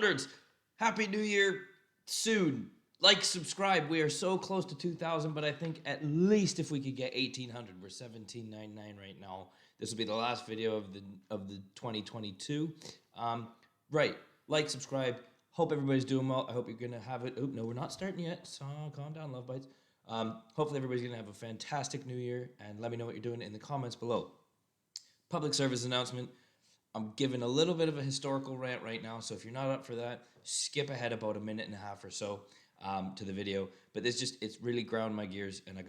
1800s. Happy New Year soon. Like, subscribe. We are so close to 2,000, but I think at least if we could get 1,800, we're 1,799 right now. This will be the last video of the 2022. Right. Like, subscribe. Hope everybody's doing well. I hope you're gonna have it. Oh no, we're not starting yet. So calm down, Lovebites. Hopefully everybody's gonna have a fantastic new year, and let me know what you're doing in the comments below. Public service announcement. I'm giving a little bit of a historical rant right now, so if you're not up for that, skip ahead about a minute and a half or so to the video. But it's really ground my gears, and I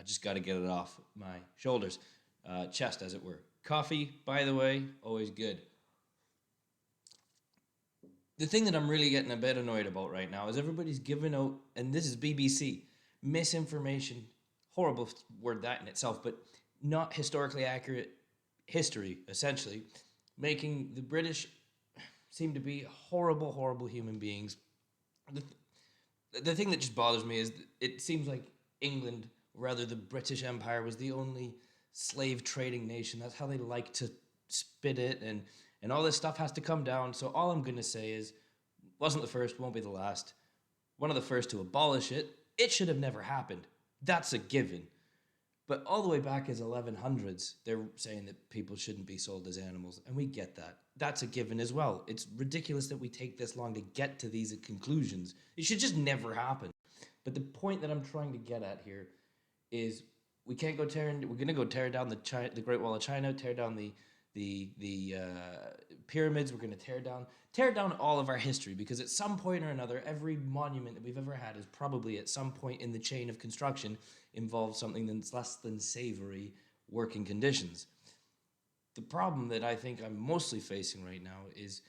just gotta get it off my shoulders, chest as it were. Coffee, by the way, always good. The thing that I'm really getting a bit annoyed about right now is everybody's giving out, and this is BBC, misinformation, horrible word that in itself, but not historically accurate history, essentially, making the British seem to be horrible, horrible human beings. The thing that just bothers me is it seems like England, rather the British Empire, was the only slave trading nation. That's how they like to spit it, and all this stuff has to come down. So all I'm going to say is, wasn't the first, won't be the last. One of the first to abolish it. It should have never happened. That's a given. But all the way back as 1100s, they're saying that people shouldn't be sold as animals, and we get that. That's a given as well. It's ridiculous that we take this long to get to these conclusions. It should just never happen. But the point that I'm trying to get at here is we can't go we're going to go tear down the Great Wall of China, tear down the pyramids. We're going to tear down all of our history, because at some point or another, every monument that we've ever had is probably at some point in the chain of construction involved something that's less than savory working conditions. The problem that I think I'm mostly facing right now is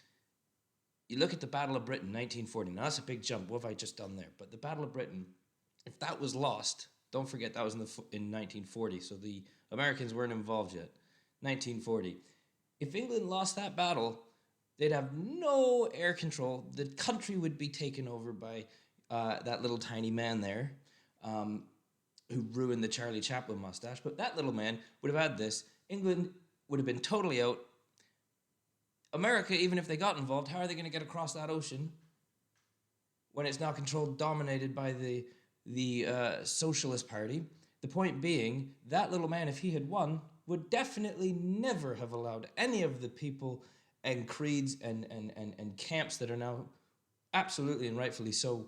you look at the Battle of Britain, 1940. Now that's a big jump. What have I just done there? But the Battle of Britain, if that was lost, don't forget that was in 1940, so the Americans weren't involved yet. 1940. If England lost that battle, they'd have no air control. The country would be taken over by that little tiny man there, who ruined the Charlie Chaplin mustache. But that little man would have had this. England would have been totally out. America, even if they got involved, how are they going to get across that ocean when it's now controlled, dominated by the Socialist Party? The point being, that little man, if he had won, would definitely never have allowed any of the people and creeds and camps that are now absolutely and rightfully so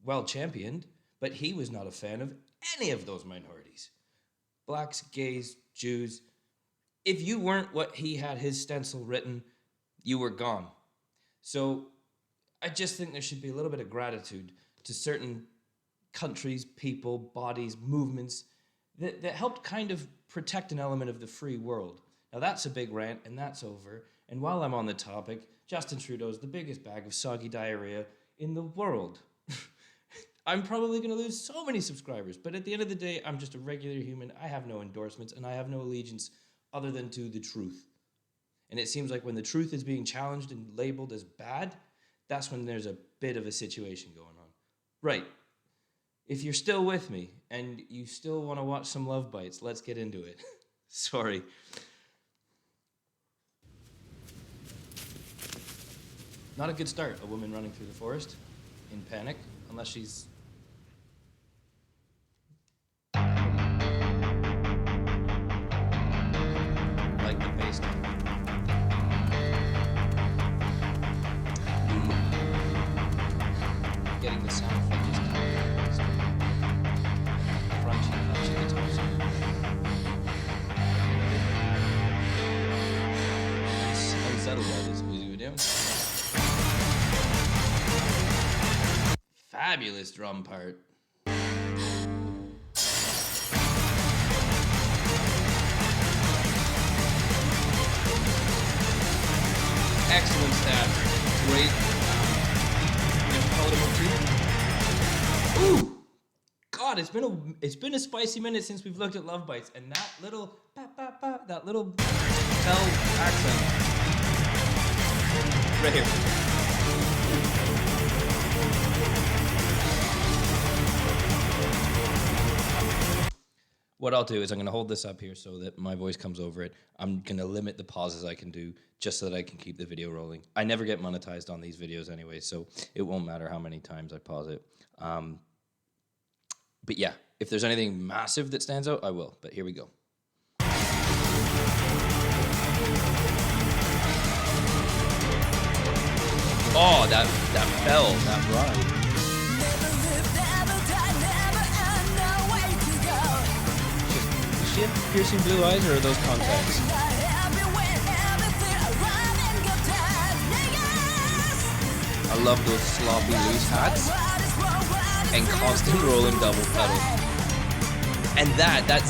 well championed, but he was not a fan of any of those minorities. Blacks, gays, Jews. If you weren't what he had his stencil written, you were gone. So I just think there should be a little bit of gratitude to certain countries, people, bodies, movements that helped kind of protect an element of the free world. Now that's a big rant, and that's over. And while I'm on the topic, Justin Trudeau's the biggest bag of soggy diarrhea in the world. I'm probably going to lose so many subscribers, but at the end of the day, I'm just a regular human. I have no endorsements, and I have no allegiance other than to the truth. And it seems like when the truth is being challenged and labeled as bad, that's when there's a bit of a situation going on. Right. If you're still with me and you still want to watch some Lovebites, let's get into it. Sorry. Not a good start, a woman running through the forest in panic, unless she's... like the bass line. Getting the sound from just crunchy guitars. It's unsettled by this music video. Fabulous drum part. Excellent stats. Great. Ooh! God, it's been a spicy minute since we've looked at Lovebites, and that little that little bell accent right here. what I'll do is I'm going to hold this up here so that my voice comes over it. I'm going to limit the pauses I can do just so that I can keep the video rolling. I never get monetized on these videos anyway, so it won't matter how many times I pause it. But yeah, if there's anything massive that stands out, I will. But here we go. Oh, that bell, that ride. Does she have piercing blue eyes, or are those contacts? I love those sloppy loose hats and constant rolling double pedal. And that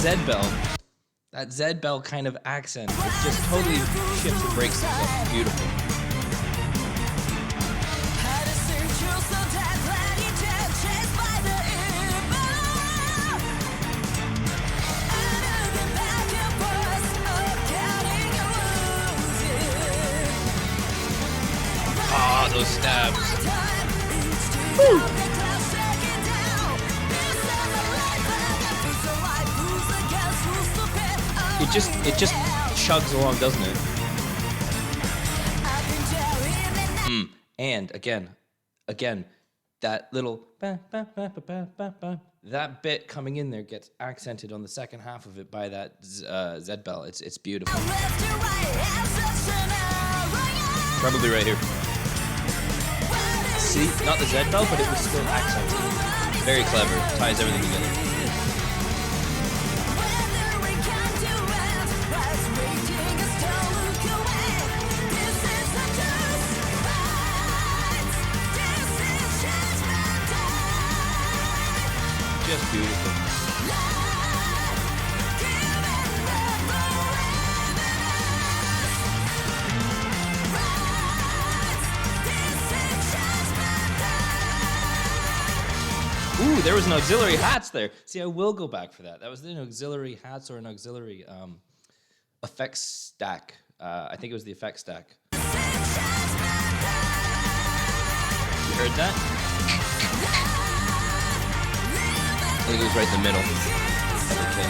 Z bell kind of accent, it just totally shifts and breaks things up. Beautiful. Ah, those stabs. Woo. It just chugs along, doesn't it? And again, that little that bit coming in there gets accented on the second half of it by that Z bell. It's beautiful. Probably right here. See, not the Z bell, but it was still accented. Very clever. Ties everything together. Just beautiful. Ooh, there was an auxiliary hats there. See, I will go back for that. That was an auxiliary hats or an auxiliary effects stack. I think it was the effects stack. You heard that? I think it was right in the middle. Okay.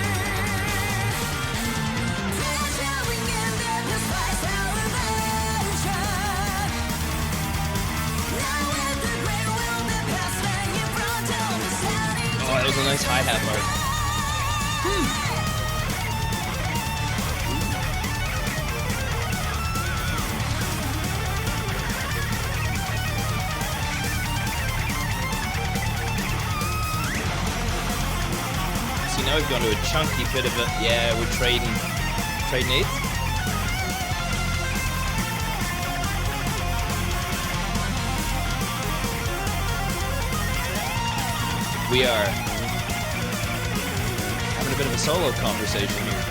Oh, that was a nice hi-hat part. See, now we've gone to a chunky bit of it. Yeah, we're trading eighth. We are having a bit of a solo conversation here.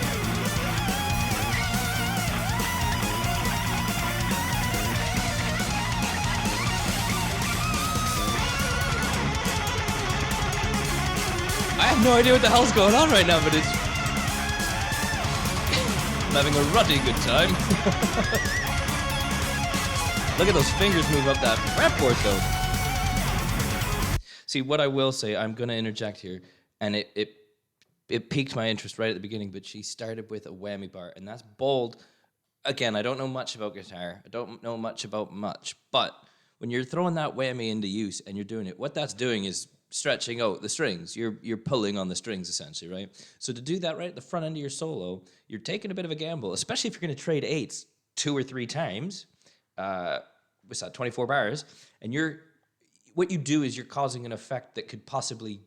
I have no idea what the hell's going on right now, but it's... I'm having a ruddy good time. Look at those fingers move up that fretboard, though. See, what I will say, I'm going to interject here, and it piqued my interest right at the beginning, but she started with a whammy bar, and that's bold. Again, I don't know much about guitar. I don't know much about much, but when you're throwing that whammy into use and you're doing it, what that's doing is stretching out the strings. You're pulling on the strings, essentially, right? So to do that right at the front end of your solo, you're taking a bit of a gamble, especially if you're going to trade eights 2 or 3 times. What's that, 24 bars, and what you do is you're causing an effect that could possibly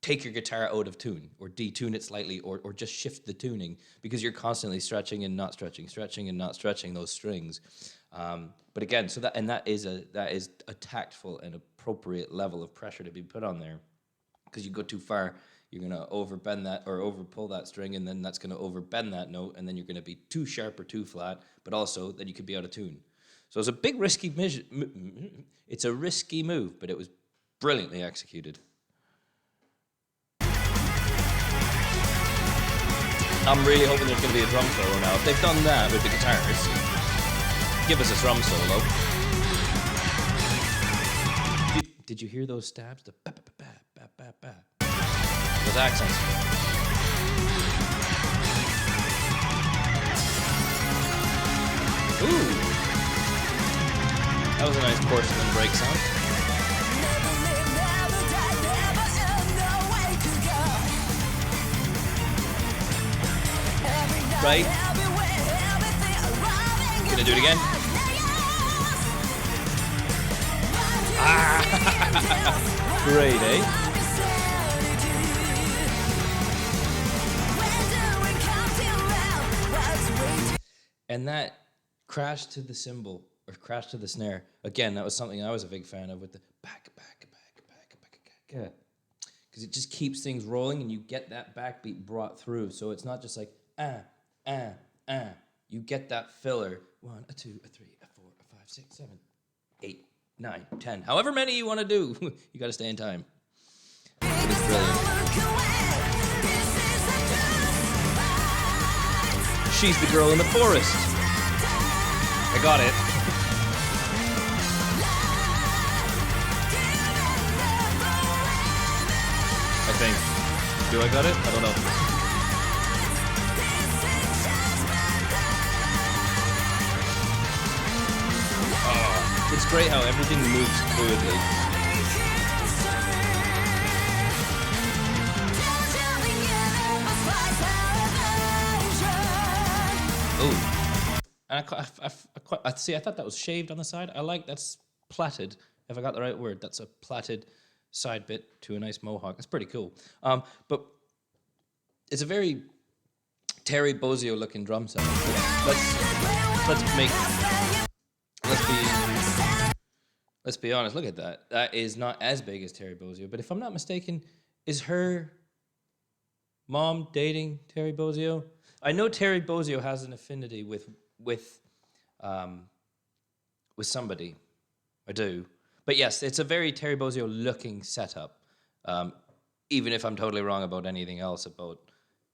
take your guitar out of tune or detune it slightly or just shift the tuning because you're constantly stretching and not stretching, stretching and not stretching those strings. But again, so that is a tactful and appropriate level of pressure to be put on there, because you go too far, you're going to overbend that or overpull that string, and then that's going to overbend that note, and then you're going to be too sharp or too flat, but also then you could be out of tune. So it's a big risky it's a risky move, but it was brilliantly executed. I'm really hoping there's going to be a drum solo now. If they've done that with the guitars, give us a drum solo. Did you hear those stabs? The ba ba ba ba ba ba ba. Those accents. Ooh. That was a nice porcelain break sound. Right. Gonna do it again. Ah. Great, eh? And that crash to the cymbal, or crash to the snare, again, that was something I was a big fan of with the back. Because it just keeps things rolling and you get that backbeat brought through. So it's not just like, You get that filler. 1, a 2, a 3, a 4, a 5, 6, 7, 8, 9, 10. However many you want to do. You got to stay in time. It's brilliant. She's the girl in the forest. I got it. I think. Do I got it? I don't know. Oh, it's great how everything moves fluidly. Oh, and I see. I thought that was shaved on the side. I like that's plaited. If I got the right word, that's a plaited side bit to a nice mohawk. That's pretty cool. But it's a very Terry Bozzio looking drum set. Let's be honest. Look at that. That is not as big as Terry Bozzio. But if I'm not mistaken, is her mom dating Terry Bozzio? I know Terry Bozzio has an affinity with somebody. I do. But yes, it's a very Terry Bozzio looking setup. Even if I'm totally wrong about anything else about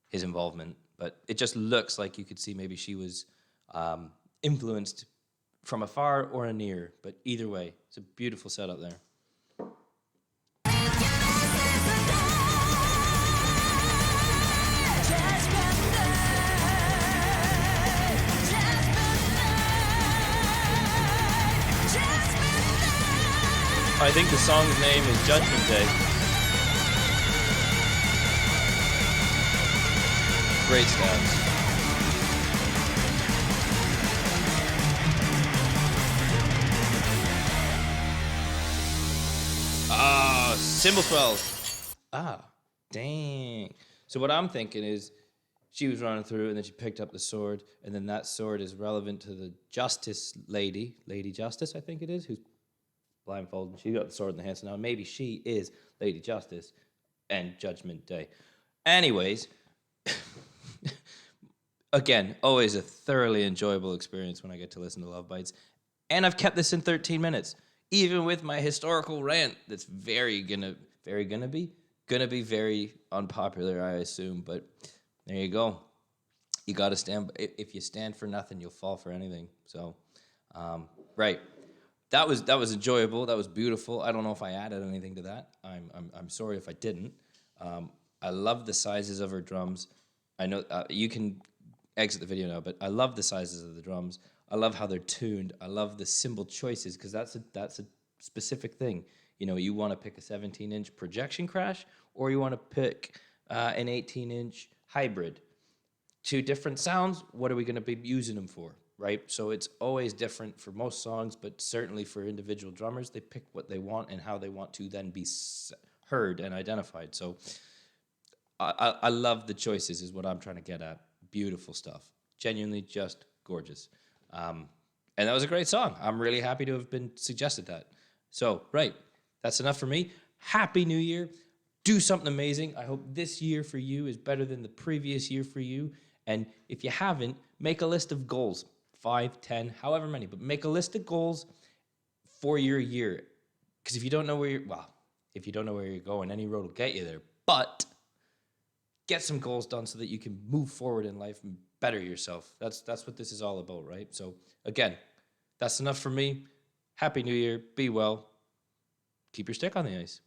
his involvement. But it just looks like you could see maybe she was influenced from afar or a near. But either way, it's a beautiful setup there. I think the song's name is Judgment Day. Great stabs. Ah, cymbal swells. Ah, dang. So what I'm thinking is she was running through and then she picked up the sword and then that sword is relevant to the Justice Lady, Lady Justice I think it is, who's blindfolded. She got the sword in the hand, so now maybe she is Lady Justice and Judgment Day. Anyways, again, always a thoroughly enjoyable experience when I get to listen to Lovebites. And I've kept this in 13 minutes, even with my historical rant that's gonna be very unpopular, I assume. But there you go. You got to stand. If you stand for nothing, you'll fall for anything. So, right. That was enjoyable. That was beautiful. I don't know if I added anything to that. I'm sorry if I didn't. I love the sizes of her drums. I know you can exit the video now, but I love the sizes of the drums. I love how they're tuned. I love the cymbal choices because that's a specific thing. You know, you want to pick a 17-inch projection crash, or you want to pick an 18-inch hybrid. Two different sounds. What are we going to be using them for? Right? So it's always different for most songs, but certainly for individual drummers, they pick what they want and how they want to then be heard and identified. So I love the choices is what I'm trying to get at. Beautiful stuff. Genuinely just gorgeous. And that was a great song. I'm really happy to have been suggested that. So, right. That's enough for me. Happy New Year. Do something amazing. I hope this year for you is better than the previous year for you. And if you haven't, make a list of goals. 5, 10, however many, but make a list of goals for your year. Because if you don't know where you're going, any road will get you there. But get some goals done so that you can move forward in life and better yourself. That's what this is all about, right? So again, that's enough for me. Happy New Year. Be well. Keep your stick on the ice.